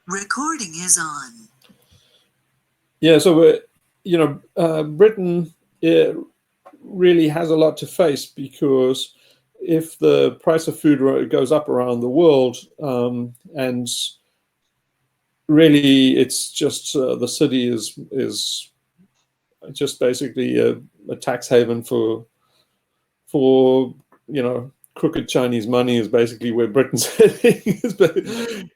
Recording is on. Yeah, so Britain really has a lot to face, because if the price of food goes up around the world, and really it's just the city is just basically a tax haven for crooked Chinese money, is basically where Britain's heading.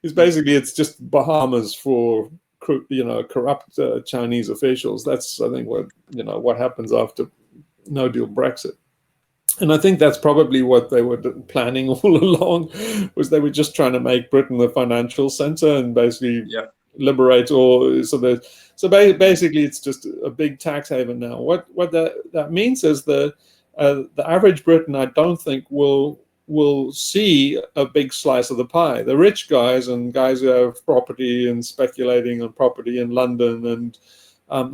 Is basically it's just Bahamas for corrupt Chinese officials. That's, I think, what happens after no deal Brexit. And I think that's probably what they were planning all along, was they were just trying to make Britain the financial center and basically liberate all. Basically it's just a big tax haven now. What that means is the average Briton, I don't think, will see a big slice of the pie. The rich guys and guys who have property and speculating on property in London and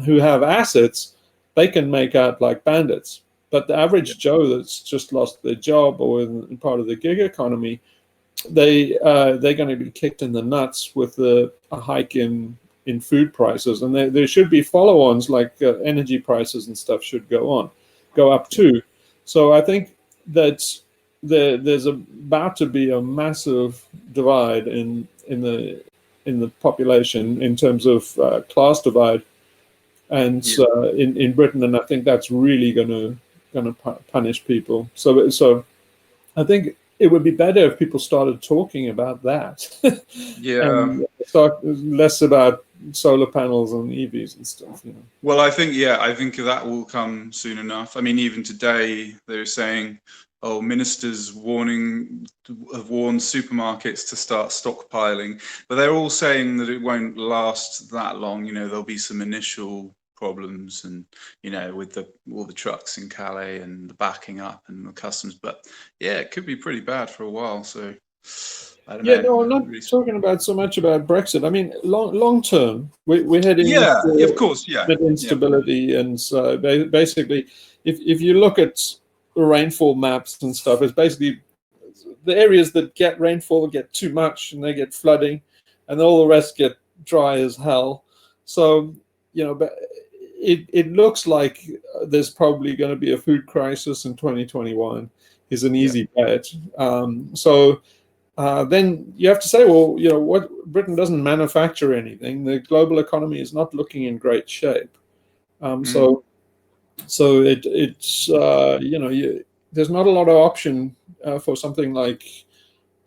who have assets, they can make out like bandits. But the average Joe that's just lost their job or in part of the gig economy, they're going to be kicked in the nuts with a hike in food prices, and there should be follow-ons like energy prices and stuff should go up too. So I think that there's about to be a massive divide in the population in terms of class divide, and in Britain, and I think that's really going to punish people. So I think it would be better if people started talking about that. And start less about solar panels and EVs and stuff. Well, I think that will come soon enough. I mean, even today they're saying, ministers have warned supermarkets to start stockpiling, but they're all saying that it won't last that long. There'll be some initial problems, and with all the trucks in Calais and the backing up and the customs, but it could be pretty bad for a while. So I don't know. No, I'm not talking about so much about Brexit. I mean, long term, we're heading of course, instability, and so basically, if you look at the rainfall maps and stuff, it's basically the areas that get rainfall get too much and they get flooding, and all the rest get dry as hell. So but it looks like there's probably going to be a food crisis in 2021. Is an easy bet. So then you have to say, well, what Britain doesn't manufacture anything. The global economy is not looking in great shape. So it's there's not a lot of option for something like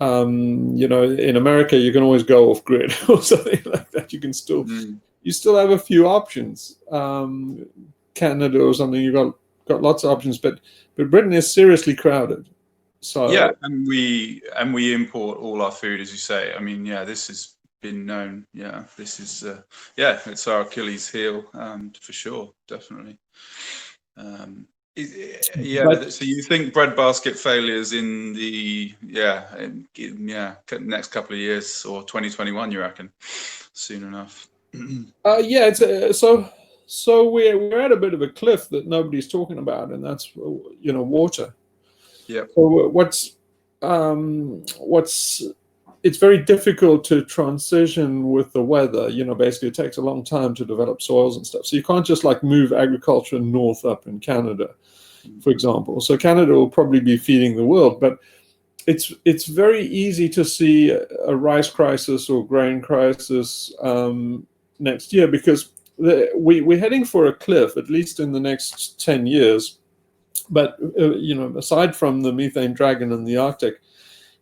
in America you can always go off grid or something like that. You can still you still have a few options. Canada or something, you've got lots of options, but Britain is seriously crowded. So and we import all our food, as you say. I mean, this has been known. This is it's our Achilles heel, for sure, definitely. So you think breadbasket failures in the next couple of years, or 2021? You reckon soon enough? It's so we're at a bit of a cliff that nobody's talking about, and that's water. So it's very difficult to transition with the weather. Basically it takes a long time to develop soils and stuff. So you can't just move agriculture north up in Canada, for example. So Canada will probably be feeding the world, but it's very easy to see a rice crisis or grain crisis next year, because we're heading for a cliff, at least in the next 10 years. But aside from the methane dragon in the Arctic,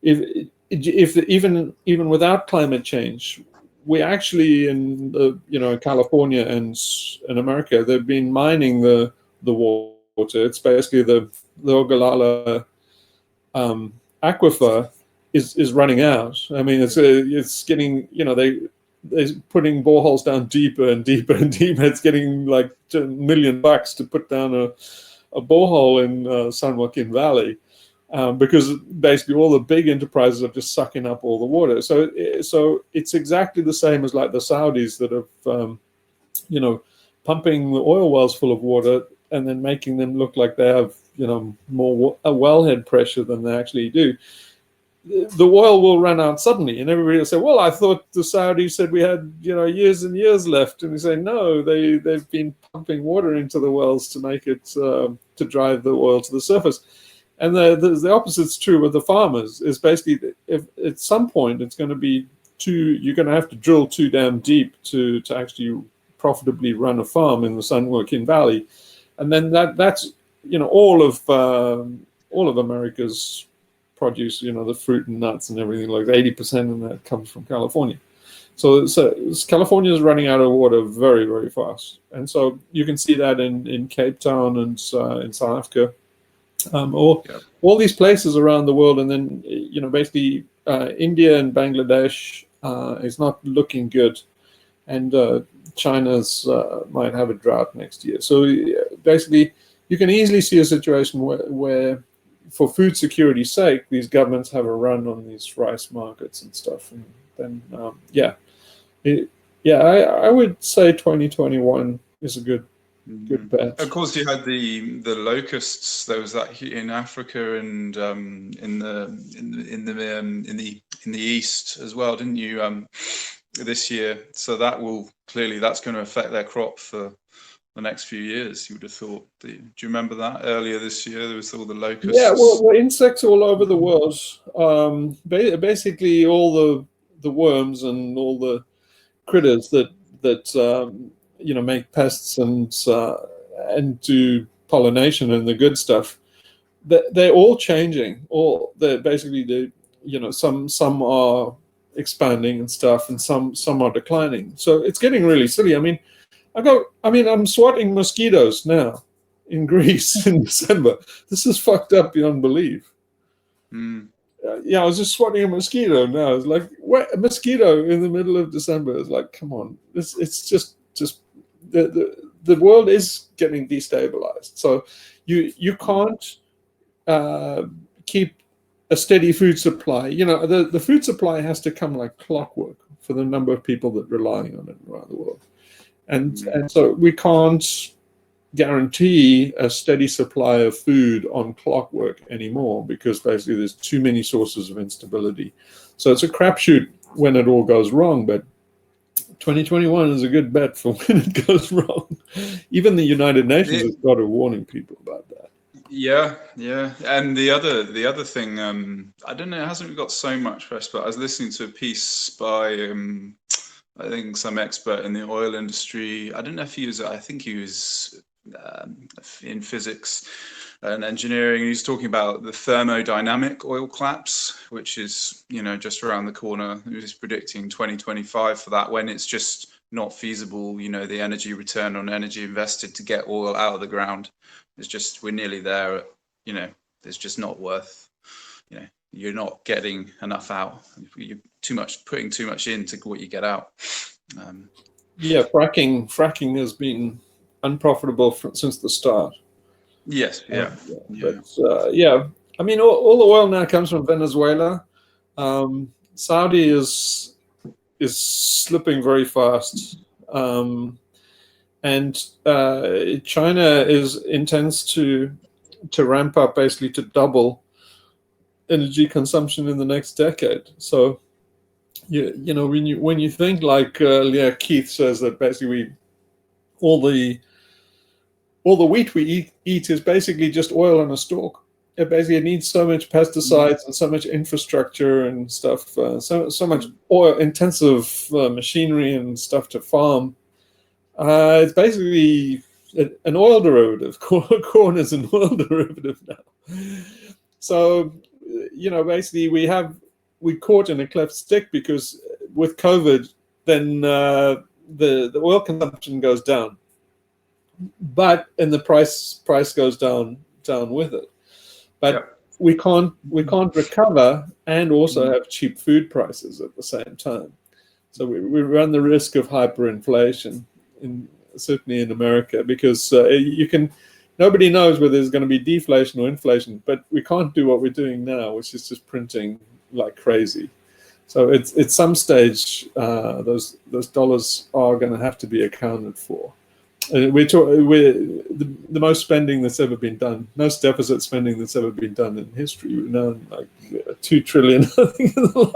if even without climate change, we actually in California and in America, they've been mining the water. It's basically the Ogallala aquifer is running out. I mean, it's getting they're putting boreholes down deeper and deeper and deeper. It's getting like $1 million to put down a borehole in San Joaquin Valley, because basically all the big enterprises are just sucking up all the water. So it's exactly the same as like the Saudis that have, pumping the oil wells full of water and then making them look like they have, more a wellhead pressure than they actually do. the oil will run out suddenly, and everybody will say, "Well, I thought the Saudis said we had years and years left," and we say, "No, they've been pumping water into the wells to make it to drive the oil to the surface." And the opposite's true with the farmers. Is basically that if at some point it's going to be you're going to have to drill too damn deep to actually profitably run a farm in the San Joaquin Valley, and then that's all of America's produce, the fruit and nuts and everything, like 80% of that comes from California. So California is running out of water very, very fast. And so you can see that in Cape Town and in South Africa, all these places around the world. And then, basically India and Bangladesh is not looking good. And China's might have a drought next year. So basically, you can easily see a situation where for food security's sake, these governments have a run on these rice markets and stuff. And then, I would say 2021 is a good bet. Of course, you had the locusts. There was that in Africa and in the east as well, didn't you? This year, so that's going to affect their crop for the next few years. You would have thought. Do you remember that earlier this year? There was all the locusts. Yeah, well insects all over the world. Basically, all the worms and all the critters that make pests and do pollination and the good stuff. They're all changing. They're basically some are expanding and stuff, and some are declining. So it's getting really silly. I mean, I'm swatting mosquitoes now in Greece in December. This is fucked up beyond belief. I was just swatting a mosquito now. It's like, what, a mosquito in the middle of December? It's like, come on. It's just the world is getting destabilized. So you can't keep a steady food supply. The food supply has to come like clockwork for the number of people that are relying on it around the world. And so we can't guarantee a steady supply of food on clockwork anymore, because basically there's too many sources of instability. So it's a crapshoot when it all goes wrong, but 2021 is a good bet for when it goes wrong. Even the United Nations has got a warning people about that. Yeah. And the other thing, I don't know, it hasn't got so much press, but I was listening to a piece by I think some expert in the oil industry. I don't know if I think he was in physics and engineering. He's talking about the thermodynamic oil collapse, which is just around the corner. He's predicting 2025 for that, when it's just not feasible. The energy return on energy invested to get oil out of the ground is just, we're nearly there. It's just not worth. You're not getting enough out. You're putting too much into what you get out. Fracking has been unprofitable since the start. Yes, yeah. But I mean, all the oil now comes from Venezuela. Saudi is slipping very fast, and China intends to ramp up, basically to double energy consumption in the next decade. So when you think, like Keith says, that basically all the wheat we eat is basically just oil on a stalk. It basically needs so much pesticides and so much infrastructure and stuff, so much oil intensive machinery and stuff to farm. It's basically an oil derivative. Corn is an oil derivative now. So basically we caught in a cleft stick, because with COVID, then the oil consumption goes down, and the price goes down with it. But we can't recover and also have cheap food prices at the same time. So we run the risk of hyperinflation, certainly in America, because nobody knows whether there's going to be deflation or inflation, but we can't do what we're doing now, which is just printing like crazy. So at some stage, those dollars are going to have to be accounted for. we're the most spending that's ever been done, most deficit spending that's ever been done in history. We're now like 2 trillion, I think, in the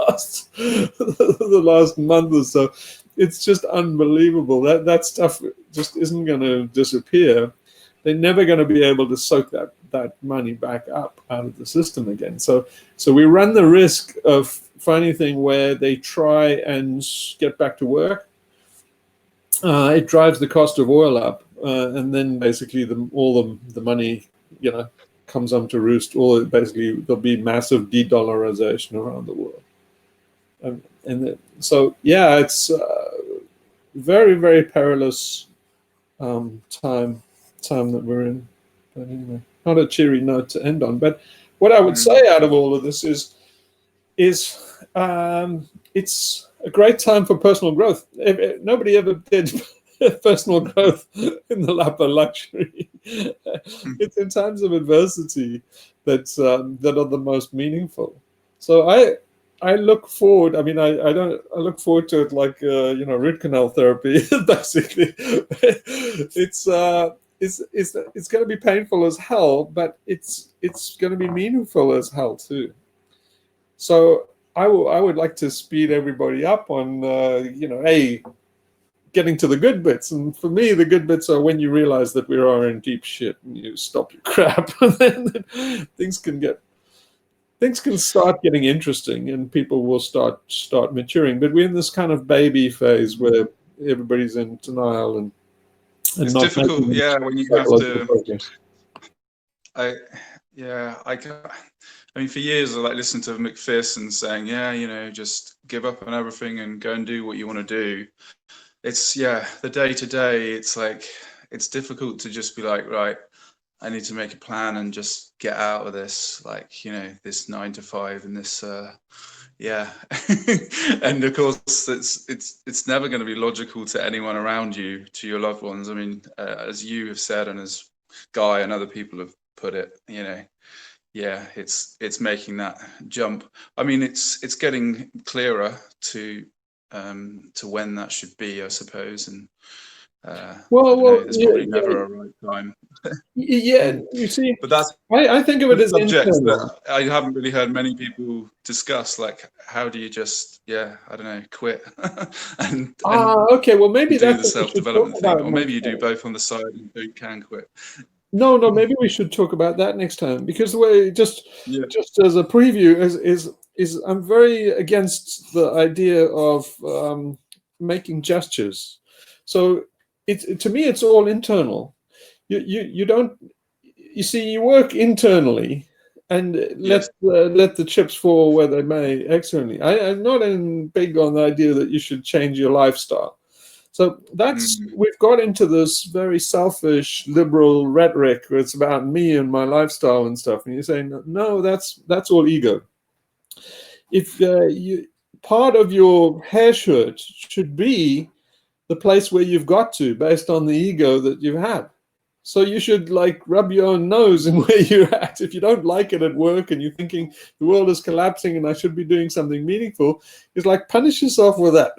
last month or so. It's just unbelievable. That stuff just isn't going to disappear. They're never going to be able to soak that money back up out of the system again. So we run the risk of finding a thing where they try and get back to work. It drives the cost of oil up, and then basically all the money, comes up to roost. Or basically there'll be massive de-dollarization around the world. So yeah, it's very, very perilous time that we're in. But anyway, not a cheery note to end on. But what I would say out of all of this is it's a great time for personal growth. Nobody ever did personal growth in the lap of luxury. It's in times of adversity that are the most meaningful. So I look forward. I mean, I look forward to it like root canal therapy. Basically, it's going to be painful as hell, but it's going to be meaningful as hell too. So I would like to speed everybody up on getting to the good bits. And for me, the good bits are when you realize that we are in deep shit and you stop your crap, and then things can start getting interesting and people will start maturing. But we're in this kind of baby phase where everybody's in denial and it's not difficult, when you have to progress. I mean, for years I listened to McPherson saying, just give up on everything and go and do what you want to do. It's the day to day. It's like it's difficult to just be like, right, I need to make a plan and just get out of this, this 9 to 5 and this, and of course it's never going to be logical to anyone around you, to your loved ones. I mean, as you have said, and as Guy and other people have put it, it's making that jump. I mean, it's getting clearer to when that should be, I suppose, and there's probably never a right time. You see, but that's I think of it as subjects internal. that I haven't really heard many people discuss. Like, how do you just, I don't know, quit and okay. Well, maybe do that's the what we should self-development talk thing, about or maybe you next do time. both on the side and you can quit. No, maybe we should talk about that next time, because the way just as a preview is I'm very against the idea of making gestures. So to me it's all internal. You don't, you see, you work internally and let the chips fall where they may externally. I'm not big on the idea that you should change your lifestyle. So we've got into this very selfish liberal rhetoric where it's about me and my lifestyle and stuff. And you're saying, no, that's all ego. If part of your hair shirt should be the place where you've got to based on the ego that you've had. So you should rub your own nose in where you're at. If you don't like it at work and you're thinking the world is collapsing and I should be doing something meaningful, it's punish yourself with that.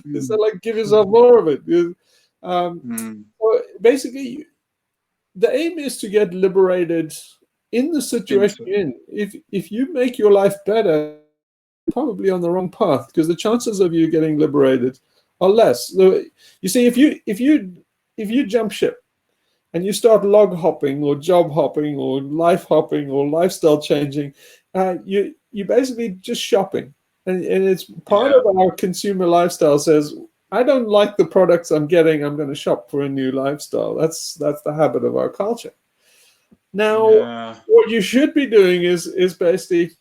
It's give yourself more of it. So basically, the aim is to get liberated in the situation you're in. If you make your life better, you're probably on the wrong path, because the chances of you getting liberated are less. You see, if you jump ship and you start log hopping or job hopping or life hopping or lifestyle changing, you basically just shopping. And it's part of our consumer lifestyle says, I don't like the products I'm getting, I'm going to shop for a new lifestyle. That's the habit of our culture. Now, what you should be doing is basically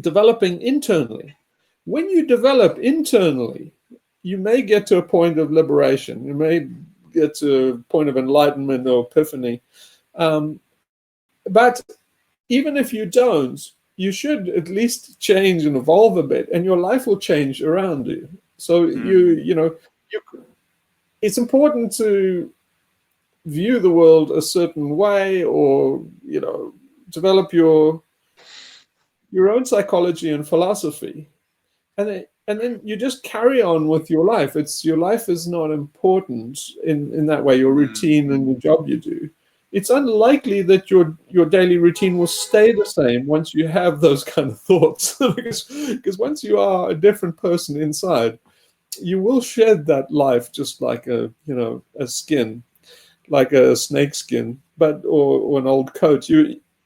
developing internally. When you develop internally, you may get to a point of liberation. You may get to a point of enlightenment or epiphany. But even if you don't, you should at least change and evolve a bit, and your life will change around you. So it's important to view the world a certain way, or develop your own psychology and philosophy. And and then you just carry on with your life. Your life is not important in that way, your routine and the job you do. It's unlikely that your daily routine will stay the same once you have those kind of thoughts. because once you are a different person inside, you will shed that life just like a skin, like a snake skin, or an old coat.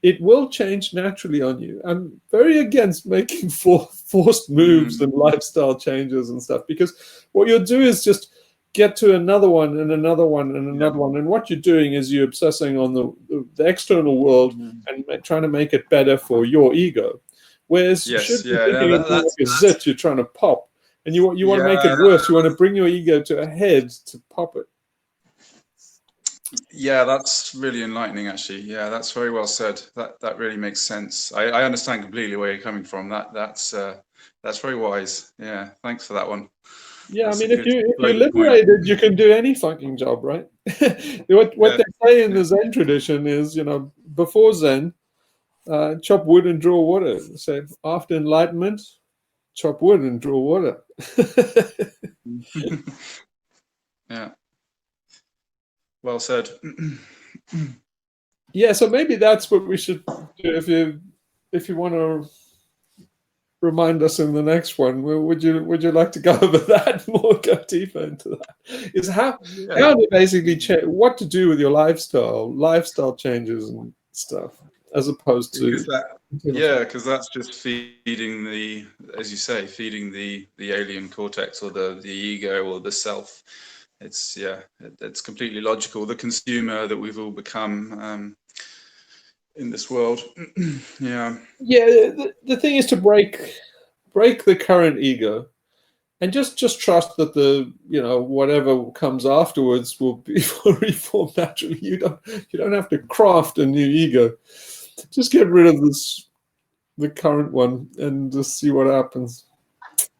It will change naturally on you. I'm very against making forced moves and lifestyle changes and stuff, because what you'll do is just get to another one and another one and another one. And what you're doing is you're obsessing on the external world and trying to make it better for your ego. Whereas you should be thinking of like a zit you're trying to pop. And you want to make it worse. You want to bring your ego to a head to pop it. Yeah, that's really enlightening, actually. Yeah, that's very well said. That really makes sense. I understand completely where you're coming from. That's very wise. Yeah, thanks for that one. Yeah, That's I mean, if you're global point. liberated, you can do any fucking job, right? What they say in the Zen tradition is, before Zen, chop wood and draw water. So after enlightenment, chop wood and draw water. Yeah. Well said. Yeah, so maybe that's what we should do. If you want to remind us in the next one, would you like to go over that more, go deeper into that? Is how to basically change, what to do with your lifestyle changes and stuff, as opposed to because that's just feeding the, as you say, feeding the alien cortex or the ego or the self. It's it's completely logical. The consumer that we've all become in this world. Yeah. The thing is to break the current ego, and just trust that the whatever comes afterwards will be reformed naturally. You don't have to craft a new ego. Just get rid of the current one and just see what happens.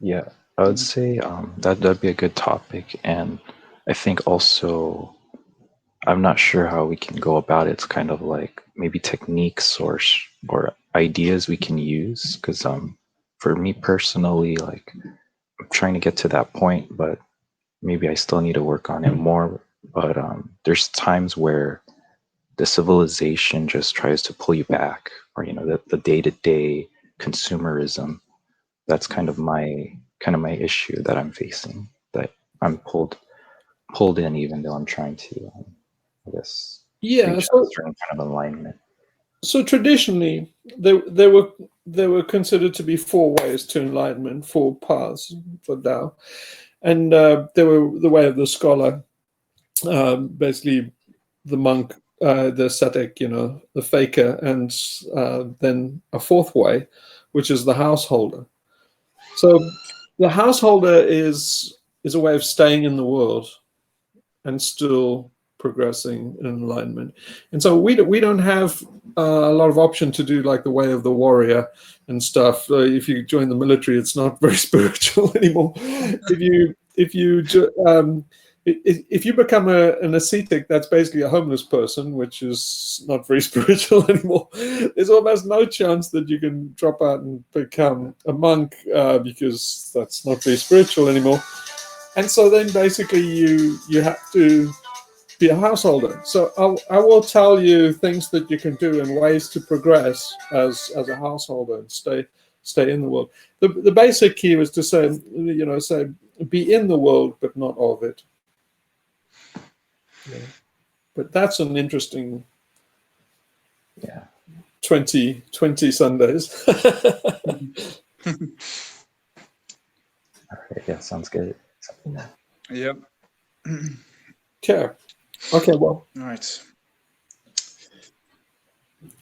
Yeah, I would say that'd be a good topic, and I think also I'm not sure how we can go about it. It's kind of like maybe techniques or ideas we can use, because for me personally, like I'm trying to get to that point, but maybe I still need to work on it more. But there's times where the civilization just tries to pull you back, or the day-to-day consumerism. That's kind of my issue that I'm facing, that I'm pulled in, even though I'm trying to I guess reach a certain kind of alignment. So traditionally, there were considered to be 4 ways to enlightenment, 4 paths for Tao, and there were the way of the scholar, basically the monk, the ascetic, the faker, and then a 4th way, which is the householder. So the householder is a way of staying in the world and still progressing in enlightenment. And so we don't have a lot of option to do like the way of the warrior and stuff. If you join the military, it's not very spiritual anymore. If you become an ascetic, that's basically a homeless person, which is not very spiritual anymore. There's almost no chance that you can drop out and become a monk, because that's not very spiritual anymore. And so then basically you have to be a householder. So I will tell you things that you can do and ways to progress as a householder and stay in the world. The basic key was to say be in the world but not of it. Yeah. But that's an interesting 20 Sundays. All right, yeah, sounds good. Yep. Okay, well. All right.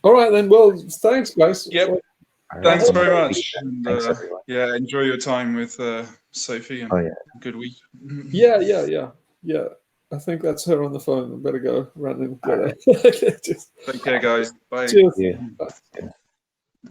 All right, then. Well, thanks, guys. Yep. Right, thanks very much. And, thanks, everyone. Yeah, enjoy your time with Sophie. And good week. Yeah. I think that's her on the phone. I better go run and get her. Take care, guys. Bye. Cheers. Yeah. Bye.